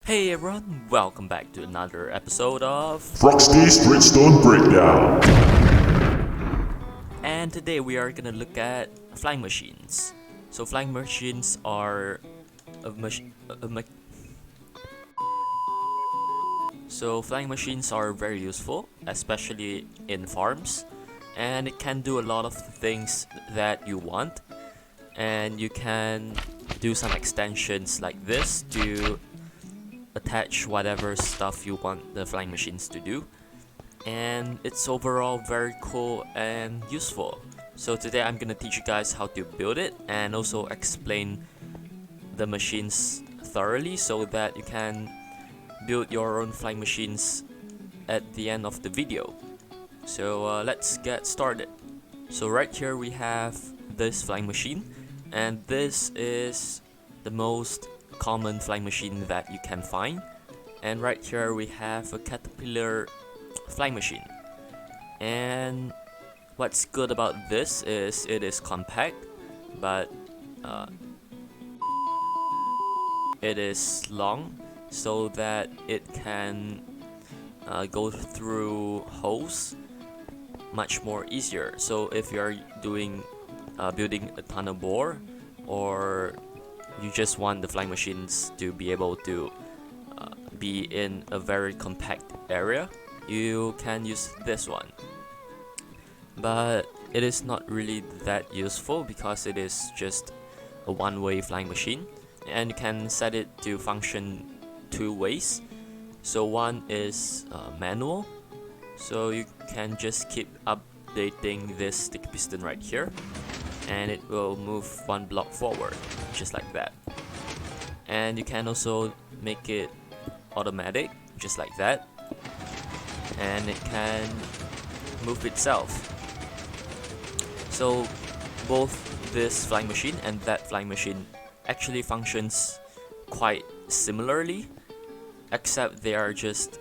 Hey everyone, welcome back to another episode of Fr0xty's Redstone Breakdown. And today we are gonna look at flying machines. So flying machines are flying machines are very useful, especially in farms, and it can do a lot of things that you want. And you can do some extensions like this to attach whatever stuff you want the flying machines to do, and it's overall very cool and useful. So today I'm gonna teach you guys how to build it and also explain the machines thoroughly so that you can build your own flying machines at the end of the video. So let's get started. So right here we have this flying machine, and this is the most common flying machine that you can find. And right here we have a caterpillar flying machine, and what's good about this is it is compact, but it is long so that it can go through holes much more easier. So if you're doing building a tunnel bore, or you just want the flying machines to be able to be in a very compact area, you can use this one. But it is not really that useful because it is just a one-way flying machine, and you can set it to function two ways. So one is manual, so you can just keep updating this sticky piston right here, and it will move one block forward, just like that. And you can also make it automatic, just like that, and it can move itself. So both this flying machine and that flying machine actually functions quite similarly, except they are just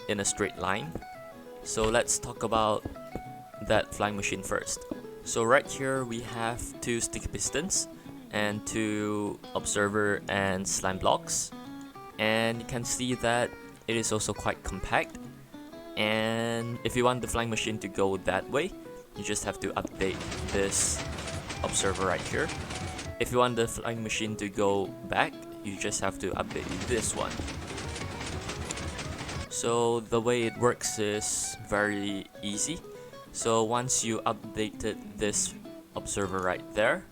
in a straight line. So let's talk about that flying machine first. So right here we have two sticky pistons and two observer and slime blocks, and you can see that it is also quite compact. And if you want the flying machine to go that way, you just have to update this observer right here. If you want the flying machine to go back, you just have to update this one. So the way it works is very easy. So once you updated this observer right there,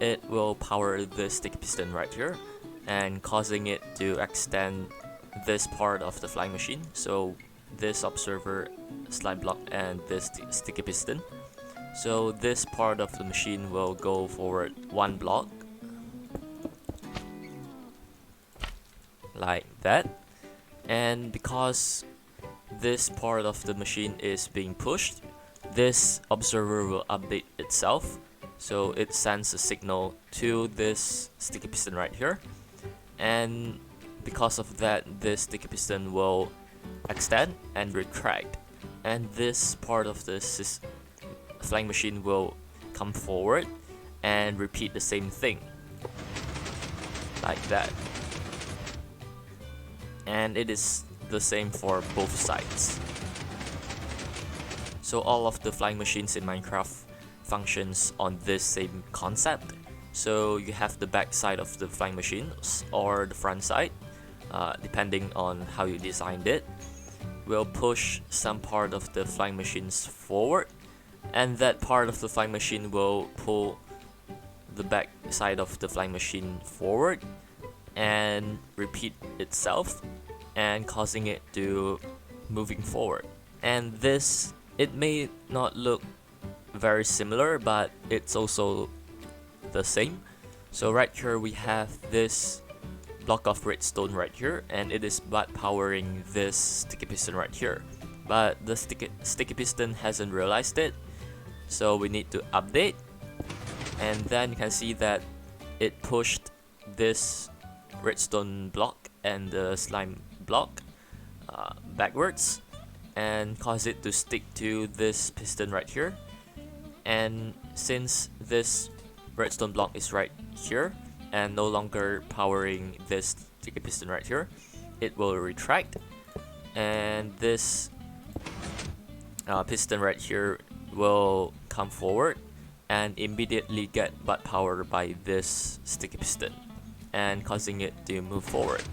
it will power the sticky piston right here, and causing it to extend this part of the flying machine. So this observer, slime block, and this sticky piston. So this part of the machine will go forward one block, like that. And because this part of the machine is being pushed, this observer will update itself. So it sends a signal to this sticky piston right here, and because of that, this sticky piston will extend and retract, and this part of the flying machine will come forward and repeat the same thing, like that. And it is the same for both sides. So all of the flying machines in Minecraft functions on this same concept. So you have the back side of the flying machines, or the front side, depending on how you designed it, will push some part of the flying machines forward, and that part of the flying machine will pull the back side of the flying machine forward and repeat itself, and causing it to moving forward. And this, it may not look very similar, but it's also the same. So right here we have this block of redstone right here, and it is but powering this sticky piston right here, but the sticky piston hasn't realized it, so we need to update. And then you can see that it pushed this redstone block and the slime block backwards, and cause it to stick to this piston right here. And since this redstone block is right here and no longer powering this sticky piston right here, it will retract, and this piston right here will come forward and immediately get butt power by this sticky piston and causing it to move forward.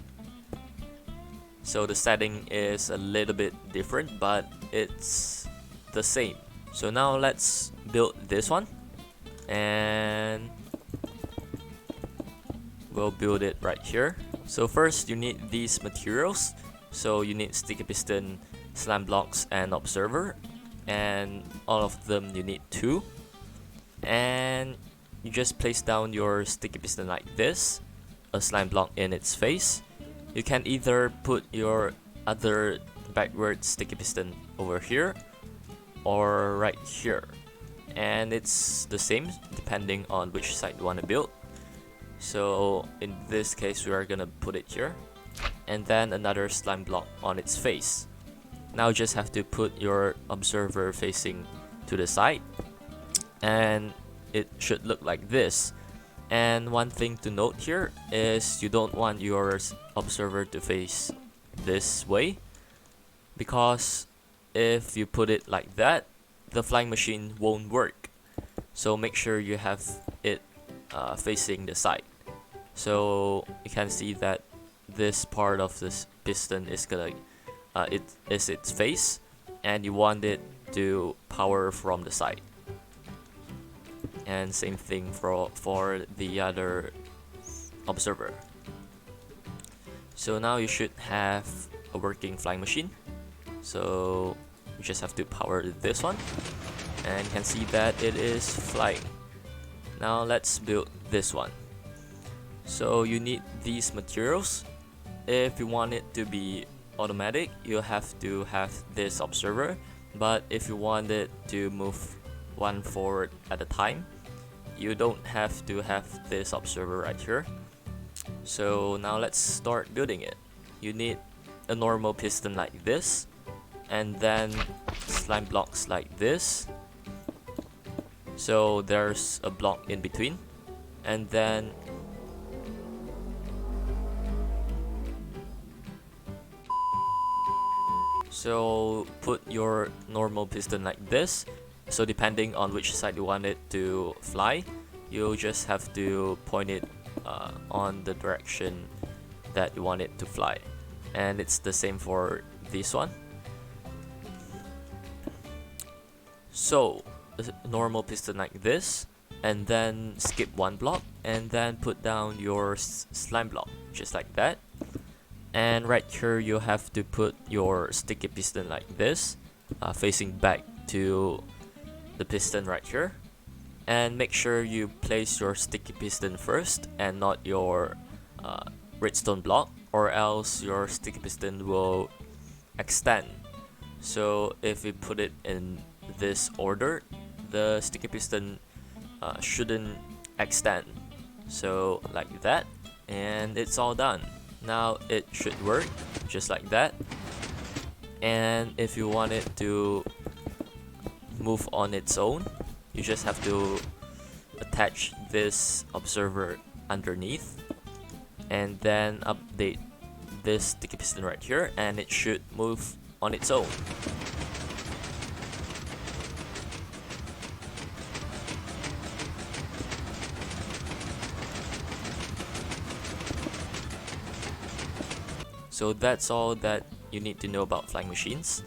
So the setting is a little bit different, but it's the same. So now let's build this one, and we'll build it right here. So first you need these materials. So you need sticky piston, slime blocks, and observer, and all of them you need 2. And you just place down your sticky piston like this, a slime block in its face. You can either put your other backward sticky piston over here or right here, and it's the same depending on which side you want to build. So in this case we are gonna put it here, and then another slime block on its face. Now you just have to put your observer facing to the side, and it should look like this. And one thing to note here is you don't want your observer to face this way, because if you put it like that, the flying machine won't work. So make sure you have it facing the side. So you can see that this part of this piston is gonna it is its face, and you want it to power from the side. And same thing for the other observer. So now you should have a working flying machine. So you just have to power this one, and you can see that it is flying. Now let's build this one. So you need these materials. If you want it to be automatic, you have to have this observer, but if you want it to move one forward at a time, you don't have to have this observer right here. So now let's start building it. You need a normal piston like this, and then slime blocks like this. So there's a block in between, and then so put your normal piston like this. So depending on which side you want it to fly, you just have to point it on the direction that you want it to fly. And it's the same for this one. So a normal piston like this, and then skip one block, and then put down your slime block just like that. And right here you have to put your sticky piston like this, facing back to the piston right here. And make sure you place your sticky piston first and not your redstone block, or else your sticky piston will extend. So if we put it in this order, the sticky piston shouldn't extend. So like that, and it's all done. Now it should work just like that. And if you want it to move on its own, you just have to attach this observer underneath, and then update this sticky piston right here, and it should move on its own. So that's all that you need to know about flying machines.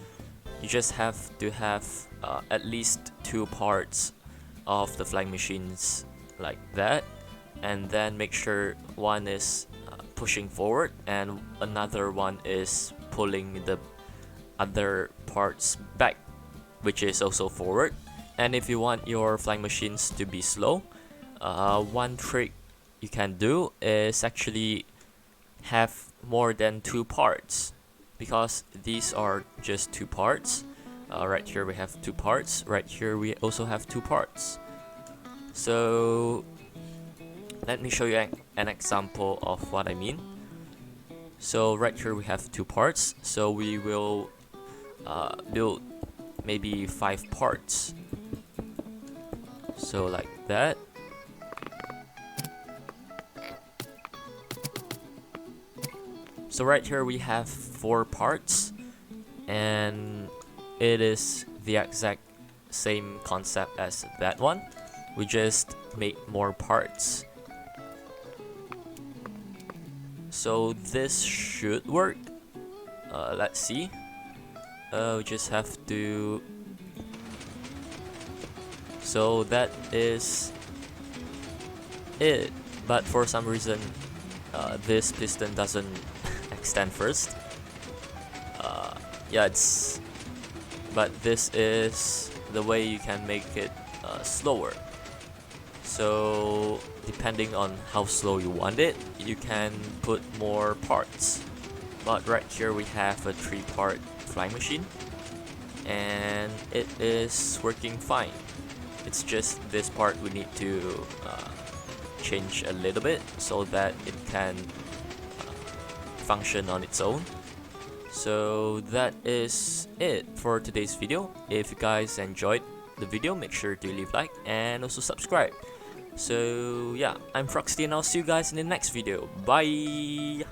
You just have to have at least 2 parts of the flying machines like that, and then make sure one is pushing forward and another one is pulling the other parts back, which is also forward. And if you want your flying machines to be slow, one trick you can do is actually have more than 2 parts, because these are just 2 parts. Right here we have 2 parts, right here we also have 2 parts. So let me show you an example of what I mean. So right here we have 2 parts, so we will build maybe 5 parts. So like that. So right here we have 4 parts, and it is the exact same concept as that one. We just make more parts. So this should work. Let's see. We just have to. So that is it. But for some reason, this piston doesn't extend first. Yeah, but this is the way you can make it slower. So depending on how slow you want it, you can put more parts. But right here we have a 3-part flying machine, and it is working fine. It's just this part we need to change a little bit so that it can function on its own. So that is it for today's video. If you guys enjoyed the video, make sure to leave a like and also subscribe. So yeah, I'm Fr0xty and I'll see you guys in the next video. Bye!